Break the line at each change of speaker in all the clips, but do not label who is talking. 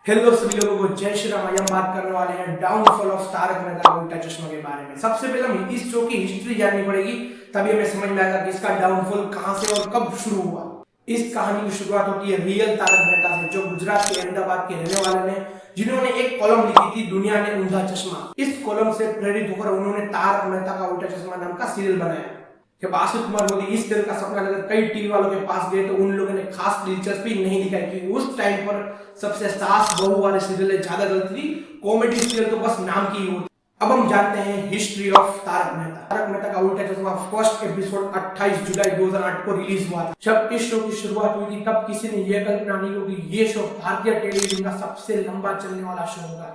Hello सभी लोगों को जय श्री राम। हम बात करने वाले हैं डाउनफॉल ऑफ तारक मेहता का उल्टा चश्मा के बारे में। सबसे पहले हमें इस शो की हिस्ट्री जाननी पड़ेगी, तभी हमें समझ में आएगा कि इसका डाउनफॉल कहां से और कब शुरू हुआ। इस कहानी की शुरुआत होती है रियल तारक मेहता से, जो गुजरात के अहमदाबाद के रहने वाले ने, जिन्होंने एक कॉलम लिखी थी दुनिया ने ऊंधा चश्मा। इस कॉलम से प्रेरित होकर उन्होंने तारक मेहता का उल्टा चश्मा नाम का सीरियल बनाया। जब आशिष कुमार मोदी इस तरह का सपना लेकर कई टीवी वालों के पास गए तो उन लोगों ने खास दिलचस्पी नहीं दिखाई, क्योंकि उस टाइम पर सबसे सास बहू वाले सीरियल ज्यादा चलती थी, कॉमेडी सीरियल तो बस नाम की ही होती। अब हम जानते हैं हिस्ट्री ऑफ तारक मेहता। तारक मेहता का उल्टा चश्मा फर्स्ट एपिसोड 28 जुलाई 2008 को रिलीज हुआ था। जब इस शो की शुरुआत हुई थी तब किसी ने यह कल्पना नहीं की कि ये शो भारतीय टेलीविजन का सबसे लंबा चलने वाला शो होगा।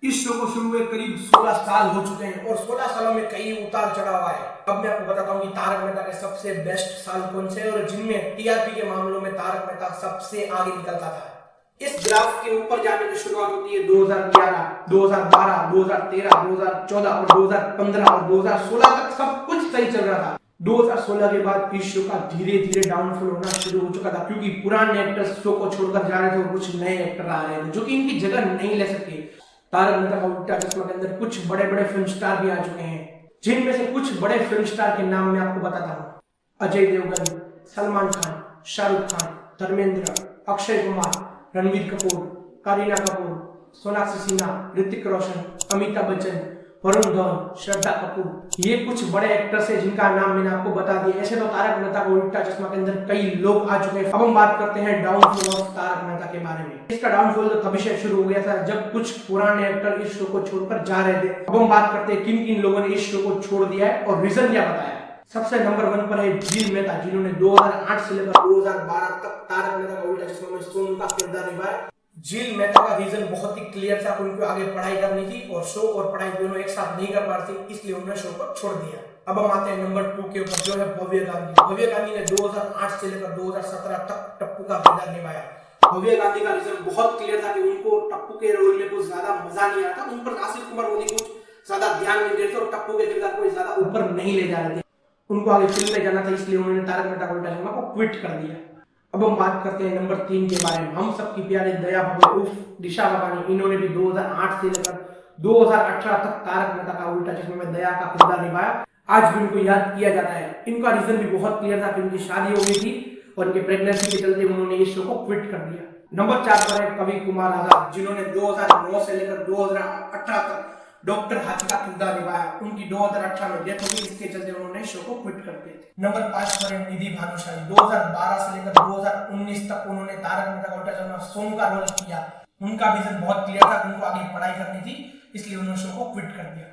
इस शो को शुरू हुए करीब 16 साल हो चुके हैं और 16 सालों में कई उतार चढ़ाव आए। अब मैं आपको बताता हूँ कि तारक मेहता के सबसे बेस्ट साल कौन से हैं और जिनमें टीआरपी के मामलों में तारक मेहता सबसे आगे निकलता था। इस ग्राफ के ऊपर जाने की शुरुआत होती है 2011, 2012, 2013, 2014 और 2015 और 2016 तक सब कुछ सही चल रहा था। 2016 के बाद इस शो का धीरे धीरे डाउनफॉल होना शुरू हो चुका था, क्योंकि पुराने एक्टर्स शो को छोड़कर जा रहे थे और कुछ नए एक्टर आ रहे थे जो कि इनकी जगह नहीं ले सके। तारक मेहता का उल्टा चश्मा के अंदर कुछ बड़े बड़े फिल्म स्टार भी आ चुके हैं, जिनमें से कुछ बड़े फिल्म स्टार के नाम मैं आपको बताता हूँ। अजय देवगन, सलमान खान, शाहरुख खान, धर्मेंद्र, अक्षय कुमार, रणबीर कपूर, करीना कपूर, सोनाक्षी सिन्हा, ऋतिक रोशन, अमिताभ बच्चन, वरुण धवन, श्रद्धा कपूर, ये कुछ बड़े एक्टर्स हैं जिनका नाम मैंने आपको बता दिया। ऐसे तो तारक मेहता का उल्टा चश्मा के अंदर कई लोग आ चुके हैं। अब हम बात करते हैं डाउनफॉल ऑफ तारक मेहता के बारे में। इसका डाउनफॉल तो तभी से शुरू हो गया था जब कुछ पुराने एक्टर इस शो को छोड़कर जा रहे थे। अब हम बात करते हैं किन किन लोगों ने इस शो को छोड़ दिया है और रीजन क्या बताया। सबसे नंबर 1 पर है झील मेहता, जिन्होंने 2008 से लेकर 2012 तक तारक मेहता का उल्टा चश्मा में सोनू का किरदार निभाया। झील मेहता का रीजन बहुत ही क्लियर था, उनको आगे पढ़ाई करनी थी और शो और पढ़ाई दोनों एक साथ नहीं कर पा रही थी, इसलिए उन्होंने शो को छोड़ दिया। अब हम आते हैं नंबर 2 के ऊपर, जो है भव्य गांधी। भव्य गांधी ने 2008 से लेकर 2017 तक टप्पू का किरदार निभाया। भव्य गांधी का रीजन बहुत क्लियर था कि उनको टप्पू के रोल में कुछ ज्यादा मजा नहीं आता, उन पर आशिष कुमार मोदी कुछ ज्यादा ध्यान नहीं देते और टप्पू के किरदार को ज्यादा ऊपर नहीं ले जा रहे थे। उनको आगे फिल्म में जाना था, इसलिए उन्होंने तारक मेहता का उल्टा चश्मा को क्विट कर दिया। अब हम बात करते हैं नंबर 3 के बारे में। हम सबकी प्यारी दया भगत उर्फ दिशा भवानी, इन्होंने भी 2008 से लेकर 2018 तक तारक मेहता का उल्टा चश्मा में दया का किरदार निभाया। आज भी उनको याद किया जाता है। इनका रीजन भी बहुत क्लियर था कि उनकी शादी हो गई थी और उनके प्रेगनेंसी के चलते उन्होंने इस शो को क्विट कर दिया। नंबर 4 पर है कवि कुमार आजाद, जिन्होंने 2009 से लेकर 2018 तक डॉक्टर हाथी का किरदार निभाया। उनकी 2018 में डेथ हो गई, इसके चलते उन्होंने शो को क्विट कर दिया। नंबर 5 पर है निधि भानुशाली, 2012 से लेकर 2019 तक उन्होंने तारक मेहता का उल्टा चश्मा सोनू का रोल किया। उनका रीजन बहुत क्लियर था, उनको आगे पढ़ाई करनी थी, इसलिए उन्होंने शो को क्विट कर दिया।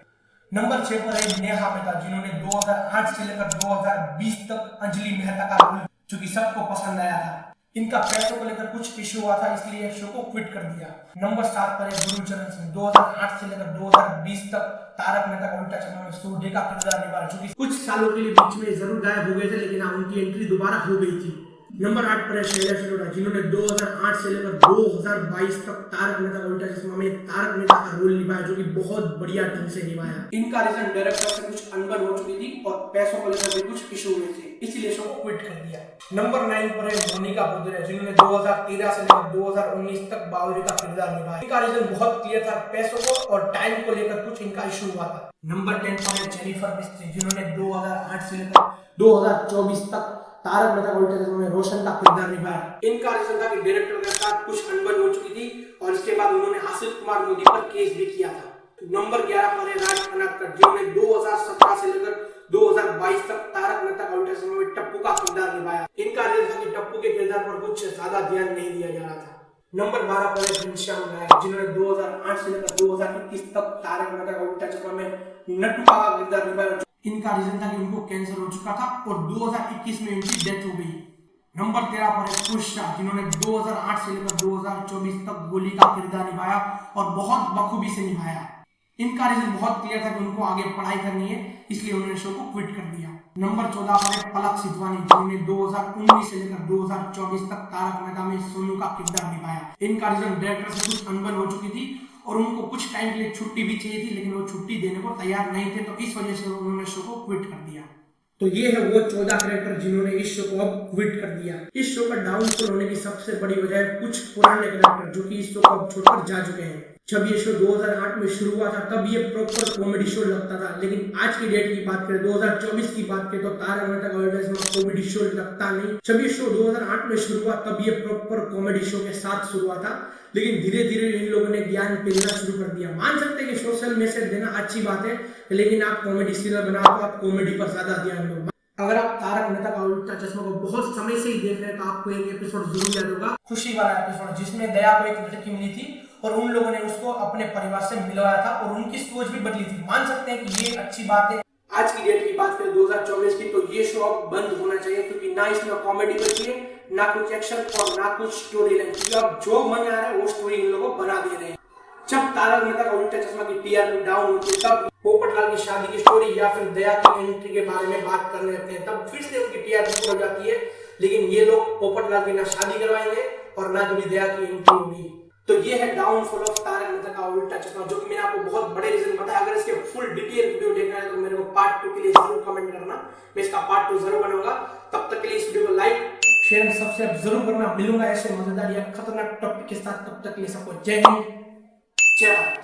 नंबर 6 पर है नेहा मेहता, जिन्होंने 2008 से लेकर 2020 तक अंजलि मेहता का रोल, जो कि सबको पसंद आया था। इनका पैसों को लेकर कुछ इश्यू हुआ था, इसलिए शो को क्विट कर दिया। नंबर 7 पर है गुरचरण सिंह, 2008 से लेकर 2020 तक तारक मेहता का उल्टा चश्मा में सूर्य का किरदार निभाया, जो कि कुछ सालों के लिए बीच में जरूर गायब हो गए थे, लेकिन उनकी एंट्री दोबारा हो गई थी। नंबर 8 पर है शैलेश अरोड़ा, जिन्होंने 2008 से लेकर 2022 तक तारक मेहता का उल्टा चश्मा में तारक मेहता का रोल निभाया, जो कि बहुत बढ़िया ढंग से निभाया। इनका रीजन डायरेक्टर से कुछ अनबन हो चुकी थी और पैसों को लेकर भी कुछ इशू हुए थे, इसीलिए शो को क्विट कर दिया। नंबर 9 पर है मोनिका बुद्धरे, जिन्होंने 2013 से लेकर 2019 तक बावरी का किरदार निभाया। इनका रीजन बहुत क्लियर था, पैसों को और टाइम को लेकर कुछ इनका इशू हुआ था। नंबर 10 पर है जेनिफर मिस्त्री, जिन्होंने 2008 से लेकर 2024 तक तारक मेहता का उल्टा चश्मा में रोशन का किरदार निभाया। इनका रीजन था कि डायरेक्टर के साथ कुछ अनबन हो चुकी थी और इसके बाद उन्होंने आशिष कुमार मोदी पर केस भी किया था। नंबर 11 पर है राज खन्नाकर, जिन्होंने 2017 से लेकर 2022 तक तारक मेहता का उल्टा चश्मा में टप्पू का किरदार निभाया। इनका रीजन था कि टप्पू के किरदार पर कुछ ज्यादा ध्यान नहीं दिया जा रहा था। नंबर 12 पर है घनश्याम नायक, जिन्होंने 2008 से लेकर 2021 तक तारक मेहता का उल्टा चश्मा में नट्टू का किरदार निभाया। इनका रीजन था कि उनको कैंसर हो चुका था और 2021 में इनकी डेथ हो गई। नंबर 13 पर है खुश शाह, जिन्होंने 2008 से लेकर 2024 तक गोली का किरदार निभाया और बहुत बखूबी से निभाया। इनका रीजन बहुत क्लियर था कि उनको आगे पढ़ाई करनी है, इसलिए उन्होंने शो को क्विट कर दिया। नंबर 14 पर है पलक सिद्धवानी, जिन्होंने 2019 से लेकर 2024 तक तारक मेहता में सोनू का किरदार निभाया। इनका रीजन डायरेक्टर से कुछ अनबन हो चुकी थी और उनको कुछ टाइम के लिए छुट्टी भी चाहिए थी, लेकिन वो छुट्टी देने को तैयार नहीं थे, तो इस वजह से उन्होंने शो को क्विट कर दिया। तो ये है वो 14 कैरेक्टर जिन्होंने इस शो को अब क्विट कर दिया। इस शो का डाउनफॉल होने की सबसे बड़ी वजह है कुछ पुराने कैरेक्टर जो कि इस शो को अब छोड़कर जा चुके हैं। जब ये शो 2008 में शुरू हुआ था तब ये प्रॉपर कॉमेडी शो लगता था, लेकिन आज की डेट की बात करें 2024 की बात करें तो तारक मेहता का उल्टा चश्मा कॉमेडी शो लगता नहीं। जब ये शो 2008 में शुरू हुआ तब ये प्रॉपर कॉमेडी शो के साथ शुरू हुआ था, लेकिन धीरे धीरे इन लोगों ने ज्ञान पेलना शुरू कर दिया। मान सकते हैं कि सोशल मैसेज देना अच्छी बात है, लेकिन आप कॉमेडी सीरियल बनाओ तो आप कॉमेडी पर ज्यादा ध्यान दो। अगर आप तारक मेहता का उल्टा चश्मा को बहुत समय से ही देख रहे हैं तो आपको एक एपिसोड जरूर याद होगा, खुशी वाला एपिसोड, जिसमें दया को एक लड़की मिली थी और उन लोगों ने उसको अपने परिवार से मिलवाया था और उनकी सोच भी बदली थी। मान सकते हैं कि ये अच्छी बात है। आज की डेट की बात करें 2024 की, तो ये शो अब बंद होना चाहिए, क्योंकि ना इसमें कॉमेडी बची है, ना कुछ एक्शन और ना कुछ स्टोरी लाइन, क्योंकि अब जो मन आ रहा है वो स्टोरी इन लोगों बना दे रहे हैं। जब तारक मेहता का उल्टा चश्मा की टीआरपी डाउन होती है तब पोपटलाल की शादी की स्टोरी या फिर दया की एंट्री के बारे में बात करने लगते हैं, तब फिर से उनकी टीआरपी हो जाती है। लेकिन ये लोग पोपटलाल की ना शादी करवाएंगे और ना कभी दया की एंट्री होगी। तो ये है डाउनफॉल ऑफ तारक मेहता का उल्टा चश्मा, जो कि मैंने आपको बहुत बड़े रीजन बताया। अगर इसके फुल डिटेल वीडियो देखना है तो मेरे को पार्ट 2 के लिए जरूर कमेंट करना, मैं इसका पार्ट 2 जरूर बनाऊंगा। तब तक के लिए इस वीडियो को लाइक शेयर सब्सक्राइब जरूर करना। मिलूंगा ऐसे मजेदार या खतरनाक टॉपिक के साथ, तब तक के लिए सबको जय हिंद, जय भारत।